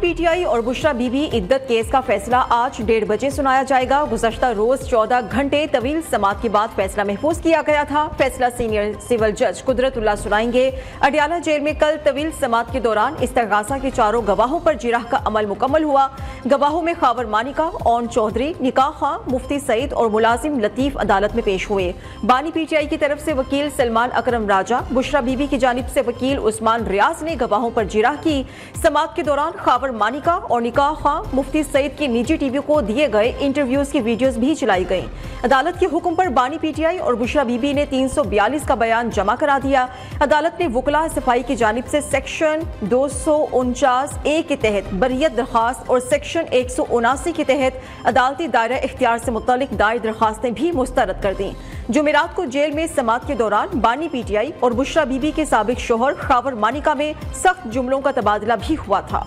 PTI और Bushra Bibi इद्दत case का फैसला आज 1:30 बजे सुनाया जाएगा। गुज़श्ता रोज 14 घंटे तवील समात के बाद फैसला महफूज किया गया था। फैसला सीनियर सिविल जज कुदरतुल्लाह सुनाएंगे। अडियाला जेल में कल तवील समात के दौरान इस्तग़ासा के चारों गवाहों पर जिराह का अमल मुकम्मल हुआ। गवाहों में खावर मानिका, ओन चौधरी, निकाह खां, मुफ्ती सईद और मुलाजिम लतीफ अदालत में पेश हुए। बानी पीटीआई की तरफ से वकील सलमान अकरम राजा, बुशरा बीबी की जानिब से वकील उस्मान रियाज ने गवाहों पर जिराह की। समात के दौरान खावर मानिका और निकाह खां, मुफ्ती सईद की निजी टीवी को दिए गए इंटरव्यूज की वीडियोस भी चलाई गईं। अदालत के हुक्म पर बानी पीटीआई और बुशरा बीबी ने 342 का बयान जमा करा दिया। अदालत ने वकला सफाई की जानिब से सेक्शन 249A के तहत बरियत दरखास्त और सेक्शन 179 के तहत अदालती दायरा इख्तियार से मुतल्लिक दायर दरखास्तें भी मुस्तरद कर दी। जुमेरात को जेल में समात के दौरान बानी पीटीआई और बुशरा बीबी के साबिक शोहर खावर मानिका में सख्त जुमलों का तबादला भी हुआ था।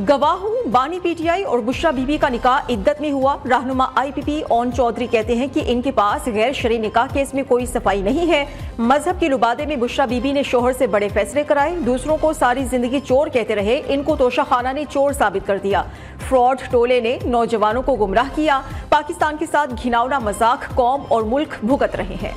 गवाहों बानी पीटीआई और बुशरा बीबी का निकाह इद्दत में हुआ। रहनुमा आईपीपी ओन चौधरी कहते हैं कि इनके पास गैर शरई निकाह केस में कोई सफाई नहीं है। मजहब के लुबादे में बुशरा बीबी ने शोहर से बड़े फैसले कराए। दूसरों को सारी जिंदगी चोर कहते रहे, इनको तोशा खाना ने चोर साबित कर दिया। फ्रॉड टोले ने नौजवानों को गुमराह किया। पाकिस्तान के साथ घिनौना मजाक कौम और मुल्क भुगत रहे हैं।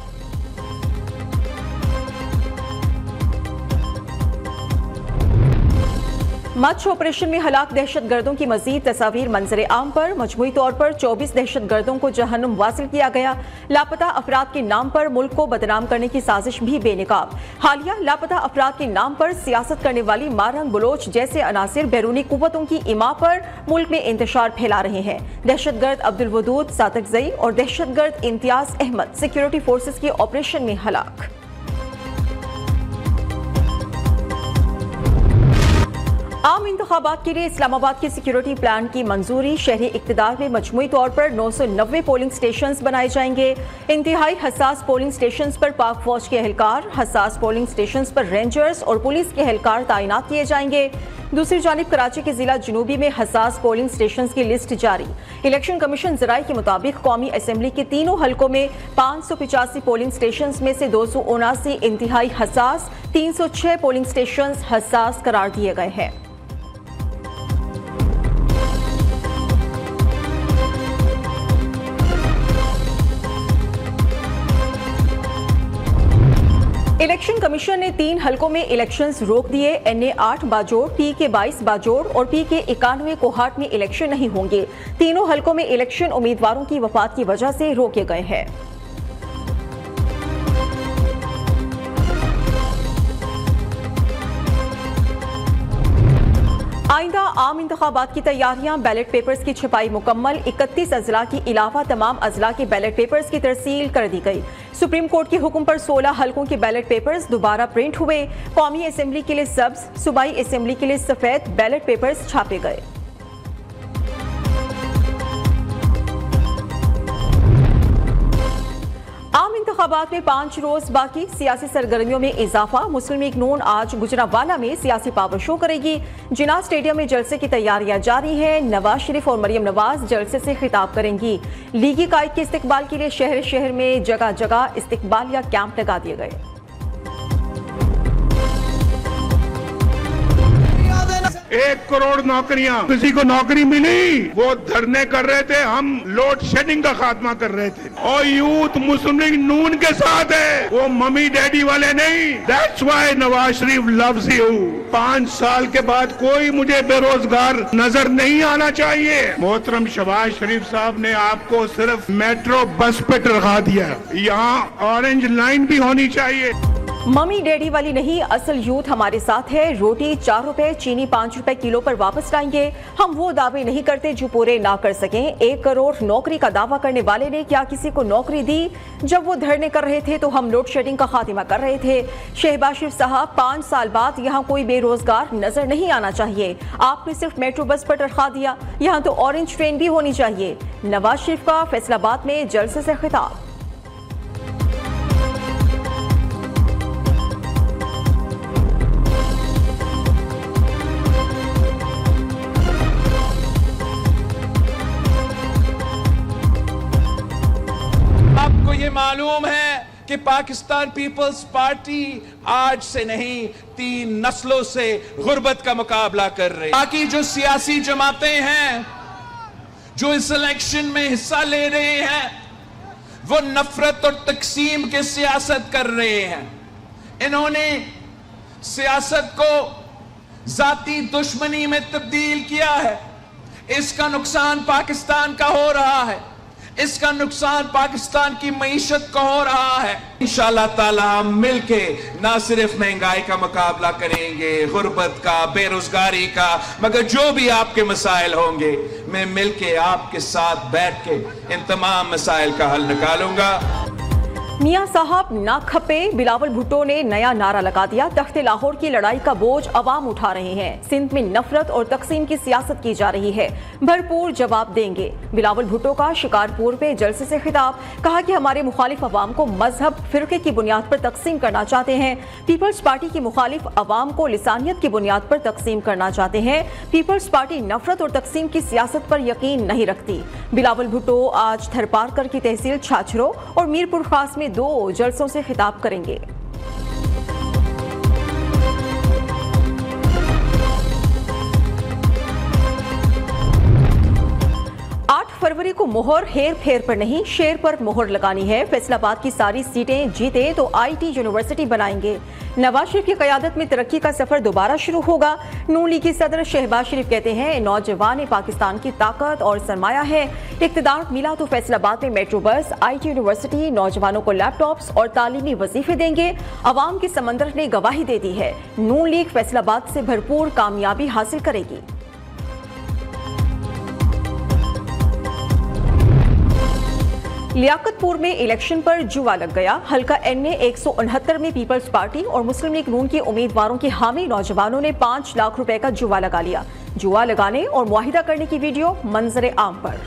मच ऑपरेशन में हलाक दहशतगर्दों की मजीद तस्वीर मंजर आम पर। मजमूई तौर पर 24 दहशतगर्दों को जहन्नुम वासिल किया गया। लापता अफराद के नाम पर मुल्क को बदनाम करने की साजिश भी बेनकाब। हालिया लापता अफराद के नाम पर सियासत करने वाली मारंग बलोच जैसे अनासिर बैरूनी कुव्वतों की इमा पर मुल्क में इंतशार फैला रहे हैं। दहशतगर्द अब्दुल वदूद सातकजई और दहशतगर्द इम्तियाज अहमद सिक्योरिटी फोर्सेज के ऑपरेशन में हलाक। आम इंतखाबात के लिए इस्लामाबाद के सिक्योरिटी प्लान की मंजूरी। शहरी इक्तिदार में मजमूई तौर पर 990 पोलिंग स्टेशन बनाए जाएंगे। इंतहाई हसास पोलिंग स्टेशन पर पाक फौज के एहलकार, हसास पोलिंग स्टेशन पर रेंजर्स और पुलिस के एहलकार तैनात किए जाएंगे। दूसरी जानिब कराची के जिला जनूबी में हसास पोलिंग स्टेशन की लिस्ट जारी। इलेक्शन कमीशन जराये के मुताबिक कौमी असम्बली के तीनों हलकों में 585 पोलिंग स्टेशन में से 279 इंतहाई हसास, 306 पोलिंग स्टेशन हसास करार दिए गए हैं। इलेक्शन कमीशन ने 3 हलकों में इलेक्शंस रोक दिए। NA 8 बाजोड़, PK 22 बाजोड़ और PK 91 कोहाट में इलेक्शन नहीं होंगे। तीनों हलकों में इलेक्शन उम्मीदवारों की वफात की वजह से रोके गए हैं। आइंदा आम इंतखाबात की तैयारियां। बैलेट पेपर्स की छपाई मुकम्मल। 31 अजला के अलावा तमाम अजला के बैलेट पेपर्स की तरसील कर दी गई। सुप्रीम कोर्ट के हुक्म पर 16 हलकों के बैलेट पेपर्स दोबारा प्रिंट हुए। कौमी असम्बली के लिए सब्ज, सूबाई असम्बली के लिए सफेद बैलेट पेपर्स छापे गए। आम इंतखाबात में 5 रोज बाकी। सियासी सरगर्मियों में इजाफा। मुस्लिम लीग नून आज गुजरांवाला में सियासी पावर शो करेगी। जिन्ना स्टेडियम में जलसे की तैयारियां जारी हैं। नवाज शरीफ और मरियम नवाज जलसे से खिताब करेंगी। लीगी कायद के इस्तकबाल के लिए शहर शहर में जगह जगह इस्तकबालिया कैंप लगा दिए गए। 1 करोड़ नौकरियां, किसी को नौकरी मिली, वो धरने कर रहे थे, हम लोड शेडिंग का खात्मा कर रहे थे। और यूथ मुस्लिम लीग नून के साथ है, वो मम्मी डैडी वाले नहीं। That's why Nawaz Sharif loves you. 5 साल के बाद कोई मुझे बेरोजगार नजर नहीं आना चाहिए। मोहतरम शहबाज शरीफ साहब ने आपको सिर्फ मेट्रो बस पे टरका दिया, यहाँ ऑरेंज लाइन भी होनी चाहिए। मम्मी डैडी वाली नहीं, असल यूथ हमारे साथ है। रोटी 4 रुपए, चीनी 5 रुपए किलो पर वापस लाएंगे। हम वो दावे नहीं करते जो पूरे ना कर सकें। 1 करोड़ नौकरी का दावा करने वाले ने क्या किसी को नौकरी दी? जब वो धरने कर रहे थे तो हम लोड शेडिंग का खात्मा कर रहे थे। शहबाज शरीफ साहब, 5 साल बाद यहाँ कोई बेरोजगार नजर नहीं आना चाहिए। आपने सिर्फ मेट्रो बस पर टरखा दिया, यहाँ तो ऑरेंज ट्रेन भी होनी चाहिए। नवाज शरीफ का फैसलाबाद में जलसे से खिताब। पाकिस्तान पीपल्स पार्टी आज से नहीं 3 नस्लों से गुर्बत का मुकाबला कर रही है। बाकी जो सियासी जमातें हैं जो इस इलेक्शन में हिस्सा ले रहे हैं वो नफरत और तकसीम की सियासत कर रहे हैं। इन्होंने सियासत को जाती दुश्मनी में तब्दील किया है। इसका नुकसान पाकिस्तान का हो रहा है, इसका नुकसान पाकिस्तान की मईशत को हो रहा है। इंशाअल्लाह ताला हम मिलके ना सिर्फ महंगाई का मुकाबला करेंगे, गुर्बत का, बेरोजगारी का, मगर जो भी आपके मसाइल होंगे मैं मिलके आपके साथ बैठ के इन तमाम मसाइल का हल निकालूंगा। मियां साहब ना खपे, बिलावल भुट्टो ने नया नारा लगा दिया। तख्ते लाहौर की लड़ाई का बोझ अवाम उठा रहे हैं। सिंध में नफरत और तकसीम की सियासत की जा रही है, भरपूर जवाब देंगे। बिलावल भुट्टो का शिकारपुर पे जलसे से खिताब, कहा कि हमारे मुखालिफ अवाम को मजहब फिरके की बुनियाद पर तकसीम करना चाहते हैं। पीपल्स पार्टी की मुखालिफ अवाम को लिसानियत की बुनियाद पर तकसीम करना चाहते हैं। पीपल्स पार्टी नफरत और तकसीम की सियासत पर यकीन नहीं रखती। बिलावल भुट्टो आज थरपारकर की तहसील छाछरो और मीरपुर खास में 2 जलसों से खिताब करेंगे। फरवरी को मोहर हेर फेर पर नहीं शेर पर मोहर लगानी है। फैसलाबाद की सारी सीटें जीते तो आईटी यूनिवर्सिटी बनाएंगे। नवाज शरीफ की क़यादत में तरक्की का सफर दोबारा शुरू होगा। नून लीग के सदर शहबाज शरीफ कहते हैं नौजवान पाकिस्तान की ताकत और सरमाया है। इक़्तिदार मिला तो फैसलाबाद में मेट्रो बस, आईटी यूनिवर्सिटी, नौजवानों को लैपटॉप्स और तालीमी वजीफे देंगे। अवाम के समंदर ने गवाही दे दी है, नून लीग फैसलाबाद से भरपूर कामयाबी हासिल करेगी। लियाकतपुर में इलेक्शन पर जुआ लग गया। हल्का एन में 169 में पीपल्स पार्टी और मुस्लिम लीग नून के उम्मीदवारों के हामी नौजवानों ने 5 लाख रुपए का जुआ लगा लिया। जुआ लगाने और मुआहिदा करने की वीडियो मंजर आम पर।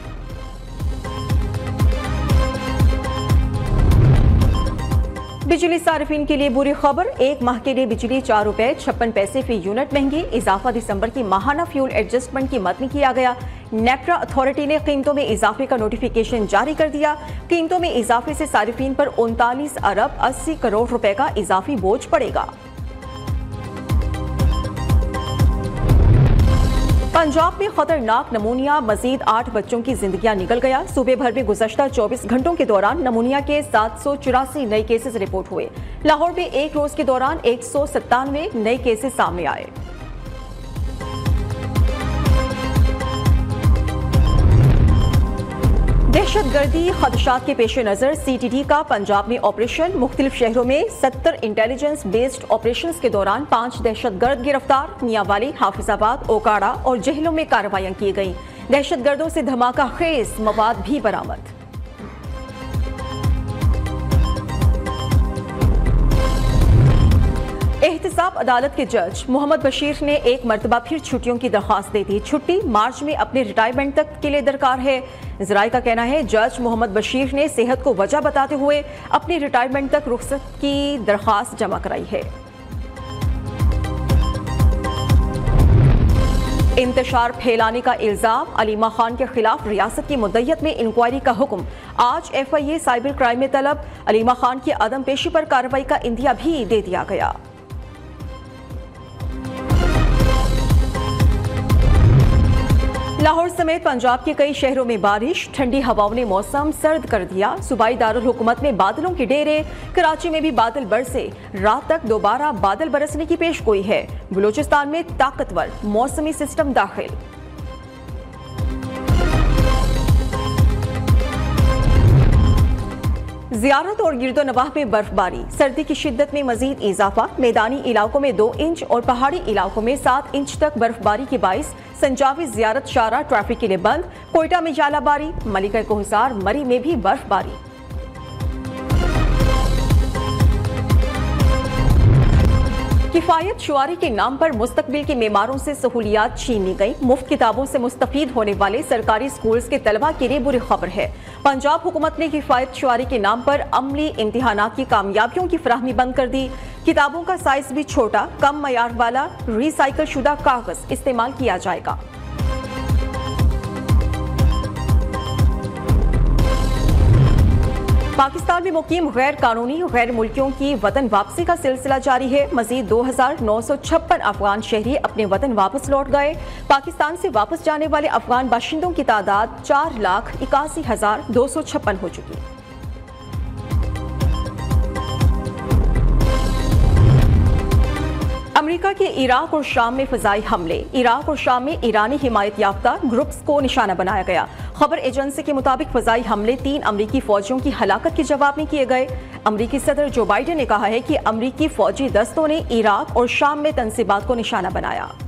बिजली सार्फिन के लिए बुरी खबर, 1 माह के लिए बिजली 4 रुपए 56 पैसे फी यूनिट महंगी। इजाफा दिसंबर की माहाना फ्यूल एडजस्टमेंट की मद में किया गया। नेक्ट्रा अथॉरिटी ने कीमतों में इजाफे का नोटिफिकेशन जारी कर दिया। कीमतों में इजाफे से सार्फिन पर 39 अरब 80 करोड़ रुपए का इजाफी बोझ पड़ेगा। पंजाब में खतरनाक नमूनिया, मजीद 8 बच्चों की जिंदगियां निकल गया। सूबे भर में गुज़श्ता 24 घंटों के दौरान नमूनिया के 784 नए केसेस रिपोर्ट हुए। लाहौर में एक रोज के दौरान 197 नए केसेस सामने आए। दहशतगर्दी खदशात के पेश नजर CTD का पंजाब में ऑपरेशन। मुख्तलिफ शहरों में 70 इंटेलिजेंस बेस्ड ऑपरेशन के दौरान 5 दहशतगर्द गिरफ्तार। मियांवाली, हाफिजाबाद, ओकाड़ा और जहलों में कार्रवाइयां की गई। दहशतगर्दों से धमाका खेज मवाद भी बरामद। एहतसाब अदालत के जज मोहम्मद बशीर ने एक मरतबा फिर छुट्टियों की दरख्वास्त दे दी। छुट्टी मार्च में अपने रिटायरमेंट तक के लिए दरकार है। ज़राए का कहना है जज मोहम्मद बशीर ने सेहत को वजह बताते हुए अपनी रिटायरमेंट तक रुख्सत की दरख्वास्त जमा कराई है। इंतशार फैलाने का इल्जाम, अलीमा खान के खिलाफ रियासत की मुद्दत में इंक्वायरी का हुक्म। आज FIA साइबर क्राइम में तलब। अलीमा खान की अदम पेशी पर कार्रवाई का इंदिया भी दे दिया गया। लाहौर समेत पंजाब के कई शहरों में बारिश, ठंडी हवाओं ने मौसम सर्द कर दिया। सूबाई दारुल हुकूमत में बादलों के डेरे। कराची में भी बादल बरसे। रात तक दोबारा बादल बरसने की पेशगोई है। बलूचिस्तान में ताकतवर मौसमी सिस्टम दाखिल। ज़ियारत और गिरदोनवाह में बर्फबारी, सर्दी की शिद्दत में मजीद इजाफा। मैदानी इलाकों में 2 इंच और पहाड़ी इलाकों में 7 इंच तक बर्फबारी के बाइस संजावी ज़ियारत शारा ट्रैफिक के लिए बंद। कोयटा में जालाबारी, मलिका कोहसार, मरी में भी बर्फबारी। किफायत शुआरी के नाम पर मुस्तकबिल के मेमारों से सहूलियात छीन ली गई। मुफ्त किताबों से मुस्तफीद होने वाले सरकारी स्कूल्स के तलबा के लिए बुरी खबर है। पंजाब हुकूमत ने किफायत शुआरी के नाम पर अमली इम्तिहानात की कामयाबियों की फराहमी बंद कर दी। किताबों का साइज भी छोटा, कम मयार वाला रिसाइकिल शुदा कागज इस्तेमाल किया जाएगा। पाकिस्तान में मुकीम गैर कानूनी गैर मुल्कियों की वतन वापसी का सिलसिला जारी है। मजीद 2956 अफगान शहरी अपने वतन वापस लौट गए। पाकिस्तान से वापस जाने वाले अफगान बाशिंदों की तादाद 4,81,256 हो चुकी है। अमेरिका के इराक और शाम में फ़िज़ाई हमले। इराक और शाम में ईरानी हिमायत याफ्ता ग्रुप्स को निशाना बनाया गया। खबर एजेंसी के मुताबिक फ़िज़ाई हमले 3 अमरीकी फ़ौजियों की हलाकत के जवाब में किए गए। अमरीकी सदर जो बाइडेन ने कहा है कि अमरीकी फ़ौजी दस्तों ने इराक और शाम में तंसीबात को निशाना बनाया।